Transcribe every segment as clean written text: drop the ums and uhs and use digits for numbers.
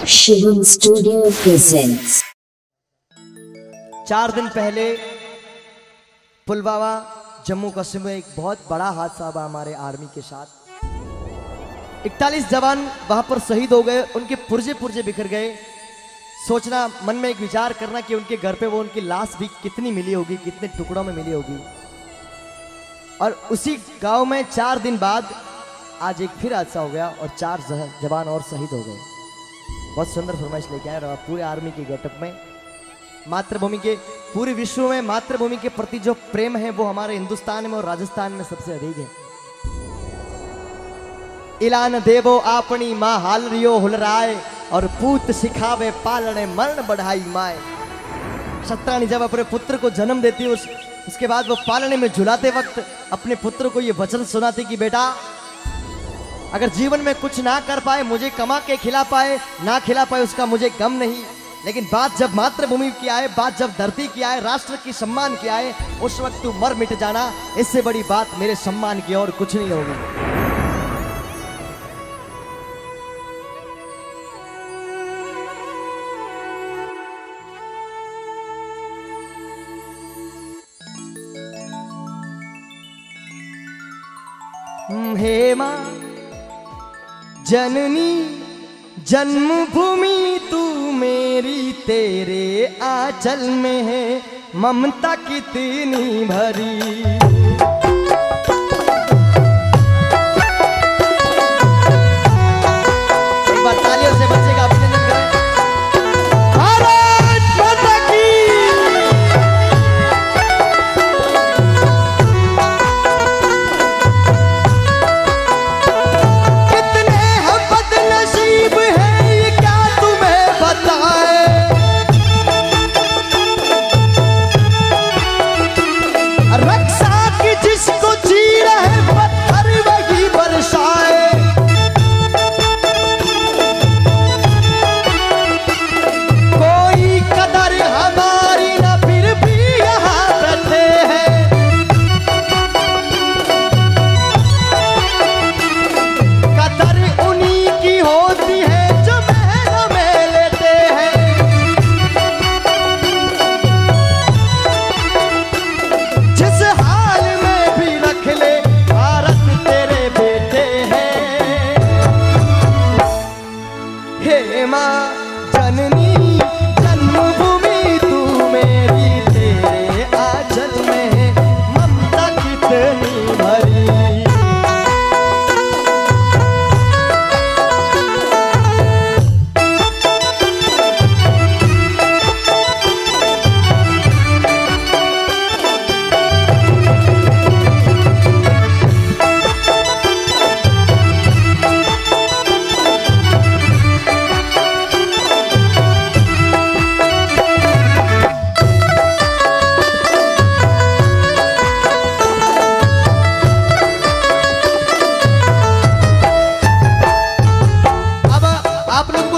Shivam studio presents. 4 दिन पहले पुलवामा जम्मू कश्मीर में एक बहुत बड़ा हादसा हुआ हमारे आर्मी के साथ। 41 जवान वहां पर शहीद हो गए, उनके पुर्जे पुर्जे बिखर गए। सोचना, मन में एक विचार करना कि उनके घर पे वो उनकी लाश भी कितनी मिली होगी, कितने टुकड़ों में मिली होगी। और उसी गांव में 4 दिन बाद आज एक फिर हादसा हो गया और 4 जवान और शहीद हो गए। बहुत सुंदर फरमाइश लेके आए और पूरे आर्मी के गेटअप में मातृभूमि के, पूरे विश्व में मातृभूमि के प्रति जो प्रेम है वो हमारे हिंदुस्तान में और राजस्थान में सबसे अधिक है। इलान देवो आपनी माँ हाल रियो हुलराए और पूत सिखावे पालने मरण बढ़ाई माए। शतरानी जब अपने पुत्र को जन्म देती है उसके बाद वो पालने में झुलाते वक्त अपने पुत्र को ये वचन सुनाती कि बेटा अगर जीवन में कुछ ना कर पाए, मुझे कमा के खिला पाए ना खिला पाए उसका मुझे गम नहीं, लेकिन बात जब मातृभूमि की आए, बात जब धरती की आए, राष्ट्र की सम्मान की आए, उस वक्त तू मर मिट जाना। इससे बड़ी बात मेरे सम्मान की और कुछ नहीं होगी। हे मां जननी जन्मभूमि तू मेरी, तेरे आंचल में है ममता कितनी भरी। एक बार तालियों से बच्चे का अभिनंदन करें। भारत माता की।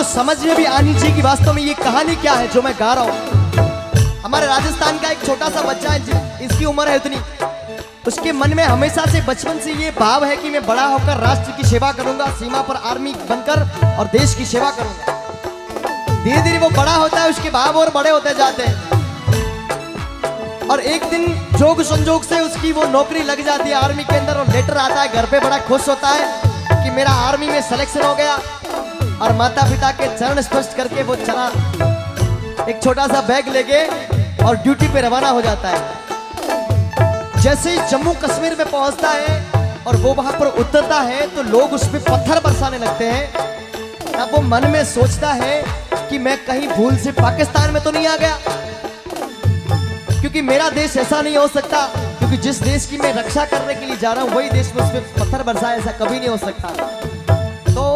समझ में भी आनी चाहिए कि वास्तव में ये कहानी क्या है जो मैं गा रहा हूँ। हमारे राजस्थान का एक छोटा सा बच्चा है, इसकी उम्र है उतनी, उसके मन में हमेशा से बचपन से ये भाव है कि मैं बड़ा होकर राष्ट्र की सेवा करूंगा, सीमा पर आर्मी बनकर और देश की सेवा करूंगा। धीरे धीरे वो बड़ा होता है, उसके भाव और बड़े होते जाते हैं और एक दिन जोग संजोग से उसकी वो नौकरी लग जाती है आर्मी के अंदर और लेटर आता है घर पे, बड़ा खुश होता है कि मेरा आर्मी में सिलेक्शन हो गया। और माता पिता के चरण स्पर्श करके वो चला एक छोटा सा बैग लेके और ड्यूटी पे रवाना हो जाता है। जैसे ही जम्मू कश्मीर में पहुंचता है और वो वहां पर उतरता है तो लोग उस पे पत्थर बरसाने लगते हैं। अब वो मन में सोचता है कि मैं कहीं भूल से पाकिस्तान में तो नहीं आ गया, क्योंकि मेरा देश ऐसा नहीं हो सकता, क्योंकि जिस देश की मैं रक्षा करने के लिए जा रहा हूं वही देश में उस पे पत्थर बरसाए, ऐसा कभी नहीं हो सकता। तो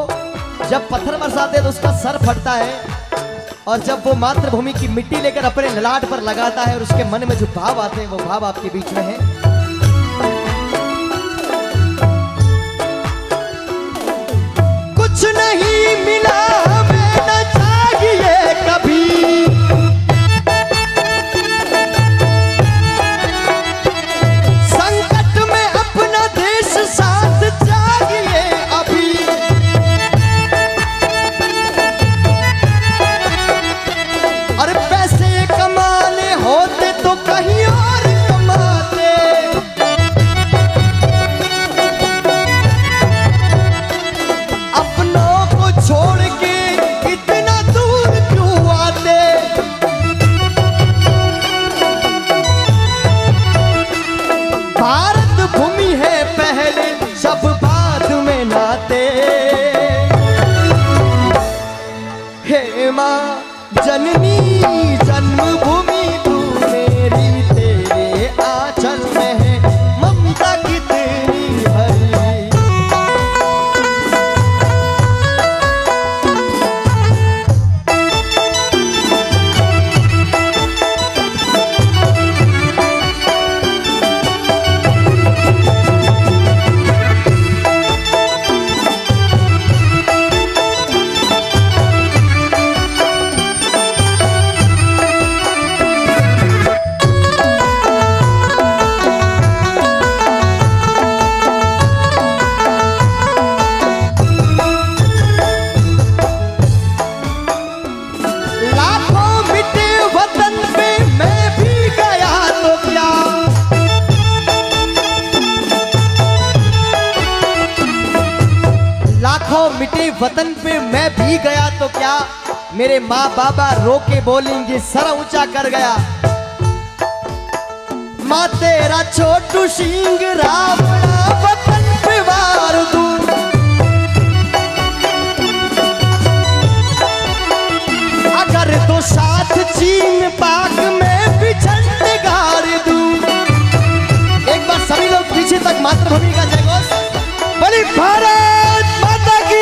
जब पत्थर बरसाते हैं तो उसका सर फटता है और जब वो मातृभूमि की मिट्टी लेकर अपने ललाट पर लगाता है और उसके मन में जो भाव आते हैं वो भाव आपके बीच में है। कुछ नहीं मिला हमें न चाहिए कभी, हे माँ जननी जन्मभूमि तू मेरी, तेरे आंचल में है ममता कितनी भरी। मिटे वतन पे मैं भी गया तो क्या, मेरे माँ बाबा रो के बोलेंगे सर ऊंचा कर गया। माँ तेरा छोटू सिंह रावणा वतन पे वार दूं, अगर तो साथ चीन पाक में भी झंडे गाड़ दूं। एक बार सभी लोग पीछे तक मातृभूमि का जयघोष, बोली भारत माता की।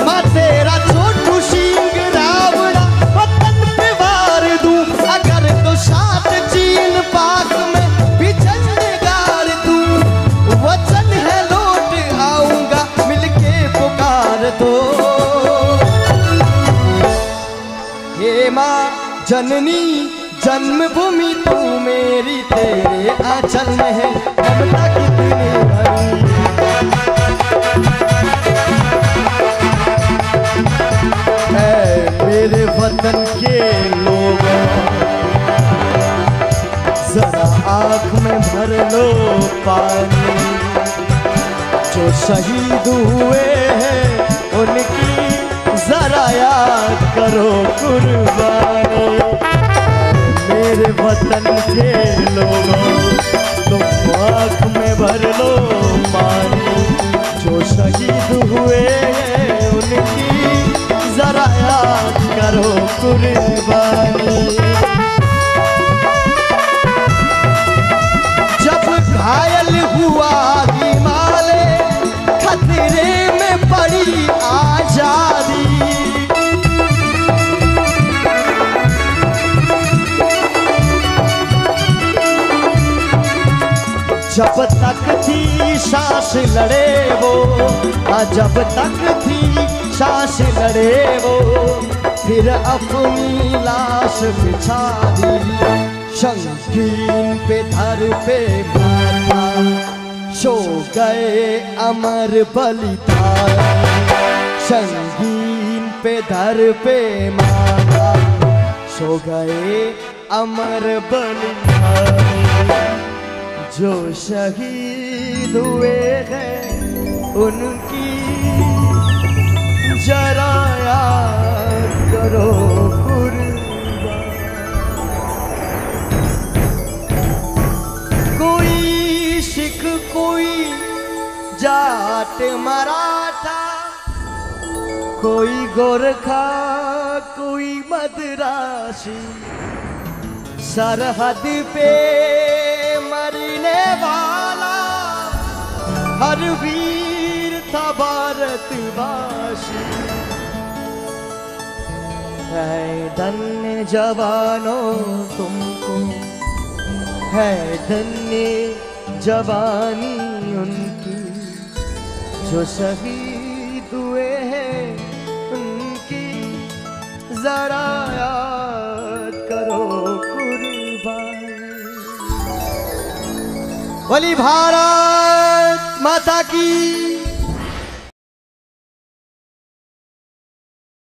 माँ तेरा छोटू सिंह रावणा वतन पे वार दूं, अगर तो साथ चीन पाक में भी झंडे गाड़ दूं। वचन है लौट आऊंगा मिलके पुकार दो। हे माँ जननी जन्मभूमि तू मेरी, तेरे आंचल में है ममता कितनी भरी। मेरे वतन के लोगों जरा आँख में भर लो पानी, जो शहीद हुए हैं उनकी जरा याद करो कुर्बानी। मेरे वतन के लोगों तुम आँख में भर लो पानी, जो शहीद हुए हैं उनकी जरा याद करो कुर्बानी। जब घायल हुआ हिमालय खतरे में पड़ी आजादी, जब तक थी सांस लड़े वो, जब तक थी सांस लड़े वो, फिर अपनी लाश बिछा दी। शंकीन पे धर पे माता सो गए अमर बलिदानी। संगीन पे धर पे माता सो गए अमर बलिदानी। जो शहीद हुए हैं उनकी जरा याद करो कुर्बान। कोई सिख कोई जाट मराठा, कोई गोरखा कोई मद्रासी, सरहद पे मरने वाला हर वीर था भारतवासी। है धन्य जवानों तुमको, है धन्य जवानी उनकी, जो शहीद हुए हैं उनकी जरा याद करो कुर्बानी। बोली भारत माता की।